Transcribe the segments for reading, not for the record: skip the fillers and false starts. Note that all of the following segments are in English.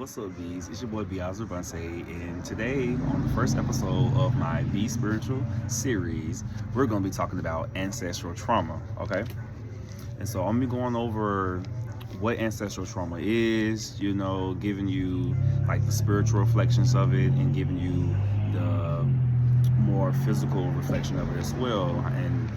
What's up, Bees? It's your boy BeeSpiritual, and today on the first episode of my BeeSpiritual series, we're going to be talking about ancestral trauma, okay? And so I'm going to be going over what ancestral trauma is, giving you like the spiritual reflections of it and giving you the more physical reflection of it as well, and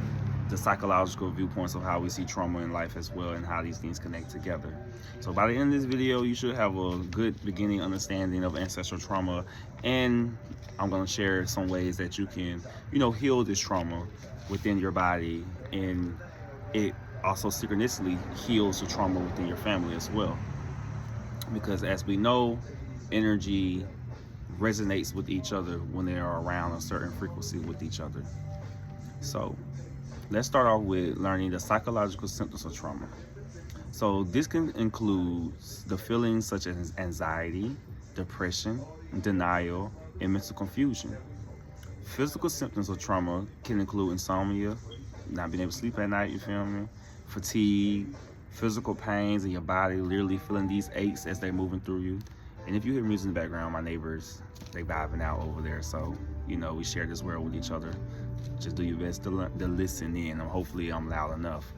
the psychological viewpoints of how we see trauma in life as well and how these things connect together. So by the end of this video, you should have a good beginning understanding of ancestral trauma, and I'm going to share some ways that you can, heal this trauma within your body, and it also synchronously heals the trauma within your family as well. Because as we know, energy resonates with each other when they are around a certain frequency with each other. So let's start off with learning the psychological symptoms of trauma. So this can include the feelings such as anxiety, depression, denial, and mental confusion. Physical symptoms of trauma can include insomnia, not being able to sleep at night, you feel me? Fatigue, physical pains in your body, literally feeling these aches as they're moving through you. And if you hear music in the background, my neighbors, they vibing out over there. So, we share this world with each other. Just do your best to listen in. Hopefully I'm loud enough.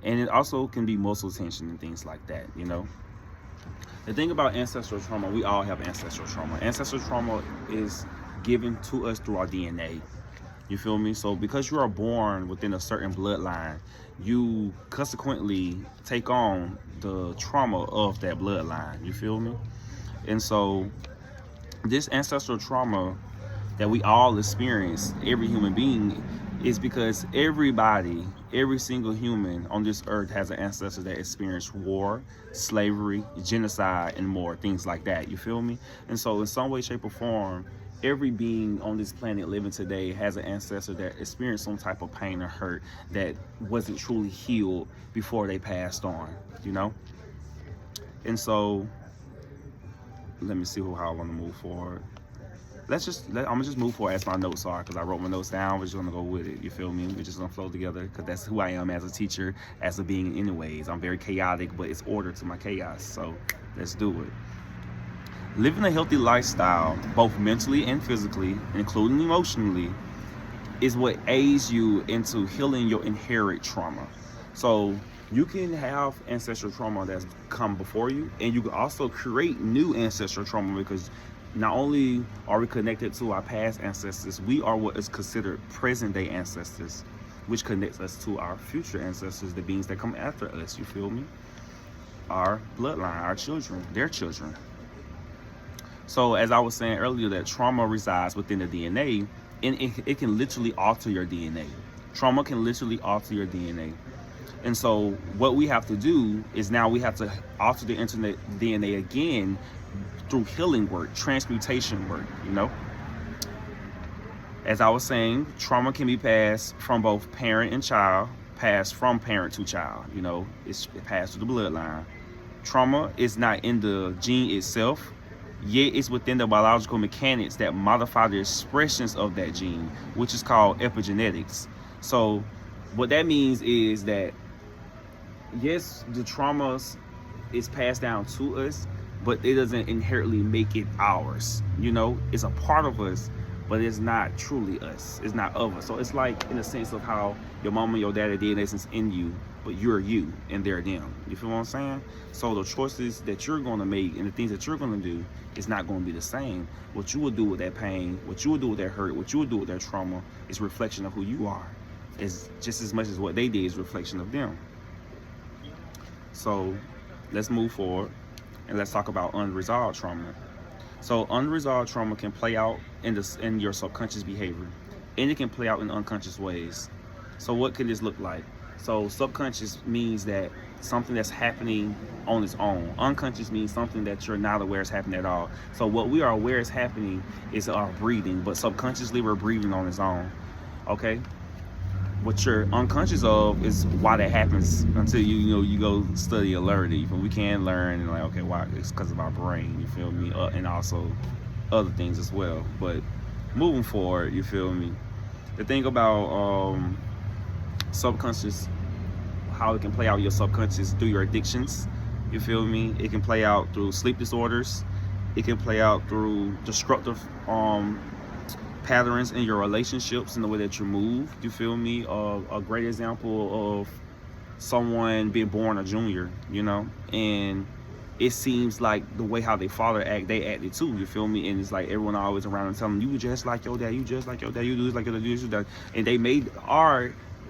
And it also can be muscle tension and things like that, The thing about ancestral trauma, we all have ancestral trauma. Ancestral trauma is given to us through our DNA. You feel me? So because you are born within a certain bloodline, you consequently take on the trauma of that bloodline. You feel me? And so this ancestral trauma that we all experience, every human being, is because every single human on this earth has an ancestor that experienced war, slavery, genocide, and more things like that. You feel me? And so in some way, shape, or form, every being on this planet living today has an ancestor that experienced some type of pain or hurt that wasn't truly healed before they passed on, And so let me see how I want to move forward. I'm gonna just move forward as my notes are, because I wrote my notes down. We're just gonna go with it. You feel me? We're just gonna flow together, because that's who I am as a teacher, as a being anyways. I'm very chaotic, but it's order to my chaos. So let's do it. Living a healthy lifestyle, both mentally and physically, including emotionally, is what aids you into healing your inherent trauma. So you can have ancestral trauma that's come before you, and you can also create new ancestral trauma, because not only are we connected to our past ancestors, we are what is considered present day ancestors, which connects us to our future ancestors, the beings that come after us, you feel me? Our bloodline, our children, their children. So as I was saying earlier, that trauma resides within the DNA, and it can literally alter your DNA. Trauma can literally alter your DNA. And so what we have to do is now we have to alter the DNA again through healing work, transmutation work, As I was saying, trauma can be passed from both parent and child, passed from parent to child, it's passed through the bloodline. Trauma is not in the gene itself, yet it's within the biological mechanics that modify the expressions of that gene, which is called epigenetics. So what that means is that, yes, the traumas is passed down to us, but it doesn't inherently make it ours. It's a part of us, but it's not truly us. It's not of us. So it's like in a sense of how your mama and your daddy did essence in you, but you're you and they're them. You feel what I'm saying? So the choices that you're going to make and the things that you're going to do is not going to be the same. What you will do with that pain, what you will do with that hurt, what you will do with that trauma is a reflection of who you are. It's just as much as what they did is a reflection of them. So let's move forward and let's talk about unresolved trauma. So unresolved trauma can play out in your subconscious behavior, and it can play out in unconscious ways. So what could this look like? So subconscious means that something that's happening on its own. Unconscious means something that you're not aware is happening at all. So what we are aware is happening is our breathing, but subconsciously we're breathing on its own. Okay? What you're unconscious of is why that happens until you go study and learn it. We can learn and okay, why? It's because of our brain, you feel me? And also other things as well. But moving forward, you feel me? The thing about subconscious, how it can play out your subconscious through your addictions, You feel me? It can play out through sleep disorders. It can play out through destructive patterns in your relationships and the way that you move. You feel me? A great example of someone being born a junior, you know, and it seems like the way how their father act, they acted too. You feel me? And it's like everyone always around and telling them, you just like your dad, you just like your dad, you do this like your dad, you do this. And they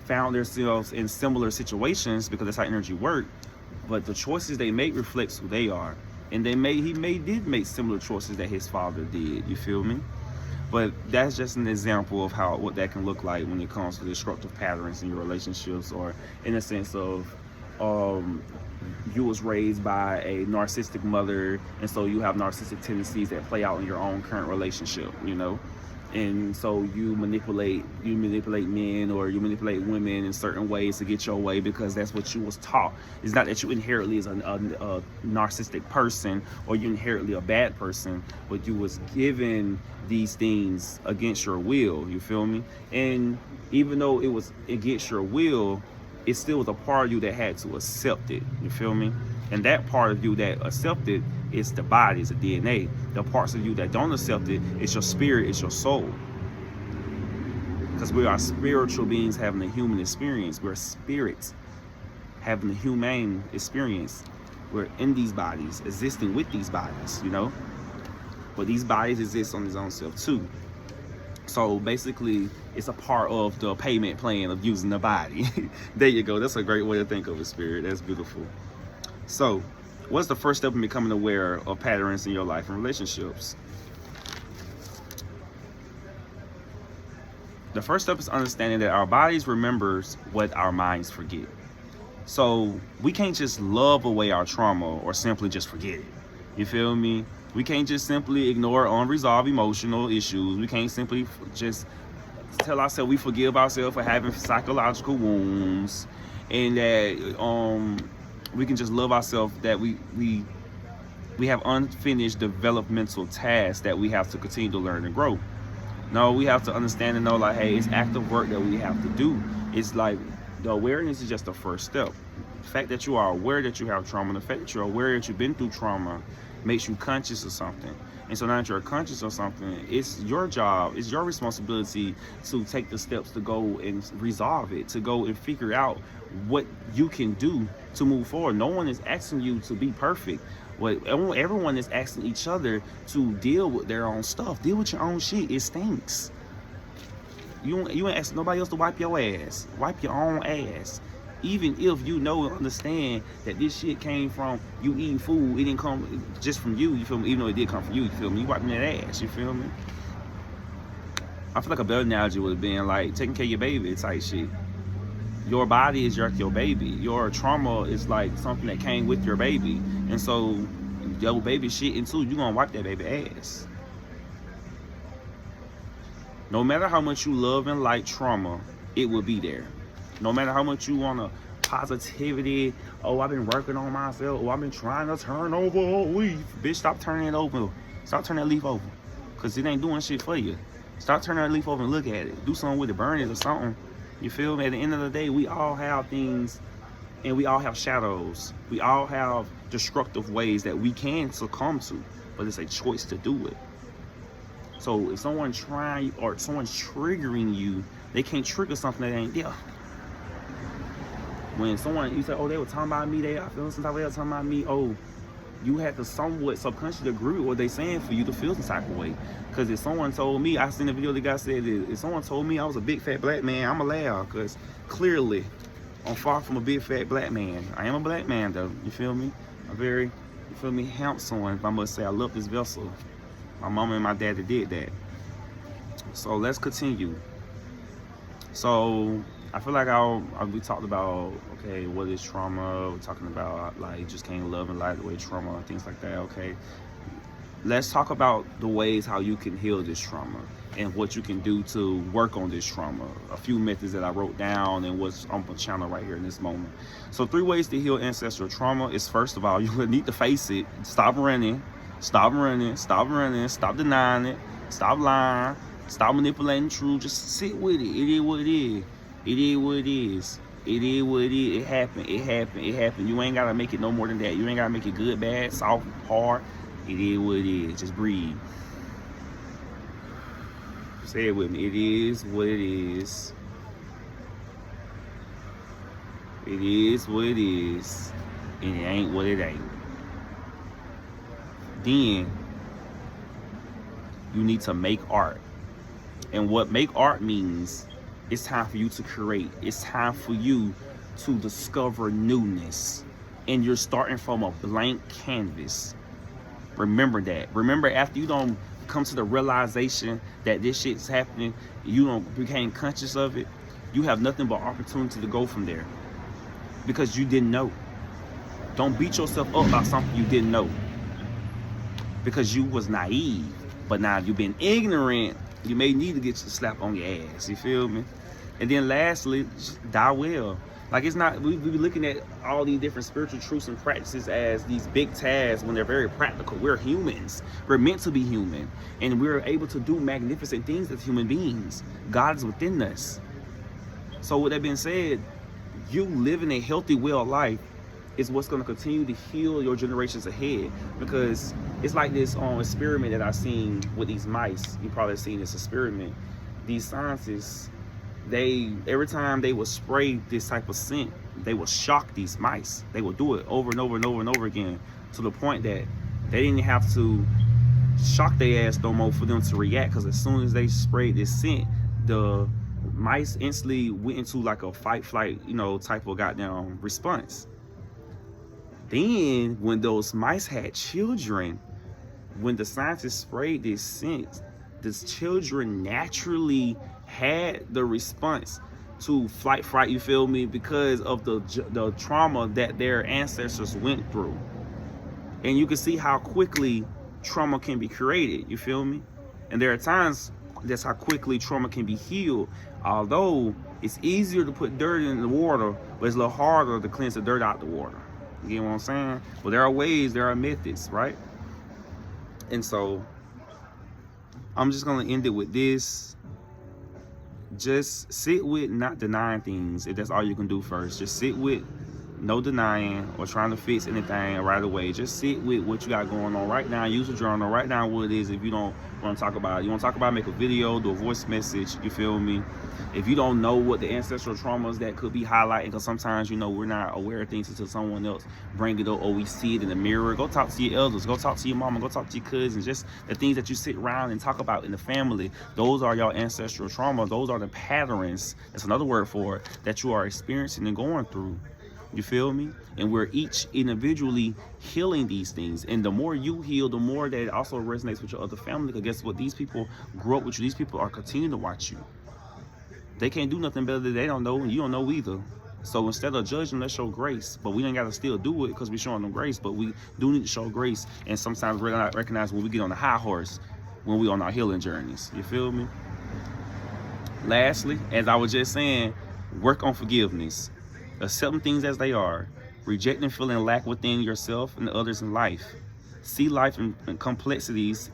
found themselves in similar situations because that's how energy works. But the choices they make reflects who they are. And did make similar choices that his father did. You feel me? But that's just an example of what that can look like when it comes to destructive patterns in your relationships, or in a sense of you was raised by a narcissistic mother, and so you have narcissistic tendencies that play out in your own current relationship, you know. And so you manipulate men, or you manipulate women in certain ways to get your way because that's what you was taught. It's not that you inherently is a narcissistic person, or you inherently a bad person, but you was given these things against your will. You feel me? And even though it was against your will, it still was a part of you that had to accept it. You feel me? And that part of you that accepted is the body, it's the DNA. The parts of you that don't accept it, it's your spirit, it's your soul. Because we are spiritual beings having a human experience. We're spirits having a humane experience. We're in these bodies, existing with these bodies, you know? But these bodies exist on their own self too. So basically, it's a part of the payment plan of using the body. There you go. That's a great way to think of it, spirit. That's beautiful. So, what's the first step in becoming aware of patterns in your life and relationships? The first step is understanding that our bodies remembers what our minds forget. So, we can't just love away our trauma or simply just forget it. You feel me? We can't just simply ignore unresolved emotional issues. We can't simply just tell ourselves we forgive ourselves for having psychological wounds, and that we can just love ourselves, that we have unfinished developmental tasks that we have to continue to learn and grow. No, we have to understand and know, like, hey, it's active work that we have to do. It's like the awareness is just the first step. The fact that you are aware that you have trauma, the fact that you're aware that you've been through trauma, makes you conscious of something. And so now that you're conscious of something, it's your job, it's your responsibility to take the steps to go and resolve it, to go and figure out what you can do to move forward. No one is asking you to be perfect. Everyone is asking each other to deal with their own stuff. Deal with your own shit. It stinks. You ain't asking nobody else to wipe your ass. Wipe your own ass. Even if you know and understand that this shit came from you eating food, it didn't come just from you feel me? Even though it did come from you feel me? You wiping that ass, you feel me? I feel like a better analogy would have been like taking care of your baby type shit. Your body is your baby. Your trauma is like something that came with your baby. And so your baby shitting too, you gonna wipe that baby ass. No matter how much you love and like trauma, it will be there. No matter how much you want to positivity, oh, I've been working on myself, oh, I've been trying to turn over a leaf. Bitch, stop turning it over. Stop turning that leaf over. Because it ain't doing shit for you. Stop turning that leaf over and look at it. Do something with it, burn it or something. You feel me? At the end of the day, we all have things, and we all have shadows. We all have destructive ways that we can succumb to, but it's a choice to do it. So if someone's trying or someone's triggering you, they can't trigger something that ain't there. When you say, oh, they were talking about me, I feel some type of way, they were talking about me, oh, you have to somewhat subconsciously agree with what they're saying for you to feel some type of way. Because if someone told me, I seen a video the guy said that if someone told me I was a big fat black man, I'm going to laugh, because clearly I'm far from a big fat black man. I am a black man though, you feel me? I'm very, you feel me, handsome one, if I must say. I love this vessel. My mama and my daddy did that. So let's continue. So I feel like we talked about, okay, what is trauma? We're talking about like just can't love and like the way trauma, things like that. Okay, let's talk about the ways how you can heal this trauma and what you can do to work on this trauma. A few methods that I wrote down and what's on my channel right here in this moment. So 3 ways to heal ancestral trauma is, first of all, you need to face it. Stop running, stop denying it, stop lying, stop manipulating truth. Just sit with it. It is what it is. It is what it is. It is what it is. It happened. It happened. It happened. You ain't gotta make it no more than that. You ain't gotta make it good, bad, soft, hard. It is what it is. Just breathe. Say it with me. It is what it is. It is what it is. And it ain't what it ain't. Then you need to make art. And what make art means, it's time for you to create. It's time for you to discover newness. And you're starting from a blank canvas. Remember that. Remember, after you don't come to the realization that this shit's happening, you don't became conscious of it, you have nothing but opportunity to go from there. Because you didn't know. Don't beat yourself up about something you didn't know. Because you was naive. But now you've been ignorant, you may need to get you slap on your ass. You feel me? And then lastly, die well. Like, it's not, we be looking at all these different spiritual truths and practices as these big tasks when they're very practical. We're humans. We're meant to be human. And we're able to do magnificent things as human beings. God is within us. So with that being said, you living a healthy, well life is what's going to continue to heal your generations ahead. Because it's like this experiment that I've seen with these mice. You probably seen this experiment. These scientists, every time they would spray this type of scent, they would shock these mice. They would do it over and over and over and over again, to the point that they didn't have to shock their ass no more for them to react. Because as soon as they sprayed this scent, the mice instantly went into like a fight, flight, type of goddamn response. Then when those mice had children, when the scientists sprayed this scent, these children naturally had the response to flight, fright, you feel me, because of the trauma that their ancestors went through. And you can see how quickly trauma can be created, you feel me? And there are times that's how quickly trauma can be healed. Although it's easier to put dirt in the water, but it's a little harder to cleanse the dirt out the water. You get what I'm saying? Well, there are ways, there are methods, right? And so I'm just gonna end it with this. Just sit with not denying things, if that's all you can do first. Just sit with no denying or trying to fix anything right away. Just sit with what you got going on right now. Use a journal. Write down what it is. If you don't want to talk about it, you want to talk about it, make a video, do a voice message. You feel me? If you don't know what the ancestral traumas that could be highlighting, because sometimes, we're not aware of things until someone else bring it up or we see it in the mirror. Go talk to your elders. Go talk to your mama. Go talk to your cousins. Just the things that you sit around and talk about in the family. Those are your ancestral trauma. Those are the patterns. That's another word for it, that you are experiencing and going through. You feel me? And we're each individually healing these things. And the more you heal, the more that it also resonates with your other family. Because guess what? These people grew up with you. These people are continuing to watch you. They can't do nothing better than they don't know, and you don't know either. So instead of judging, let's show grace. But we ain't got to still do it because we're showing them grace. But we do need to show grace. And sometimes we're not recognize when we get on the high horse, when we on our healing journeys. You feel me? Lastly, as I was just saying, work on forgiveness. Accepting things as they are. Rejecting feeling lack within yourself and others in life. See life and complexities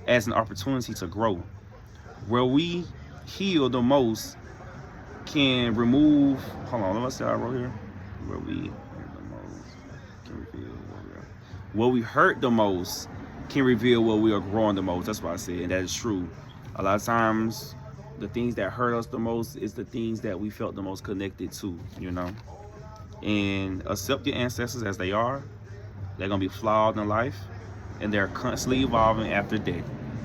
as an opportunity to grow. Where we heal the most can remove, hold on, let's see what I wrote here. Where we heal the most can reveal where we hurt the most can reveal where we are growing the most. That's what I said, and that is true. A lot of times, the things that hurt us the most is the things that we felt the most connected to, And accept your ancestors as they are. They're going to be flawed in life, and they're constantly evolving after death.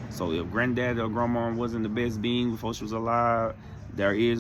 So if granddad or grandma wasn't the best being before she was alive, there is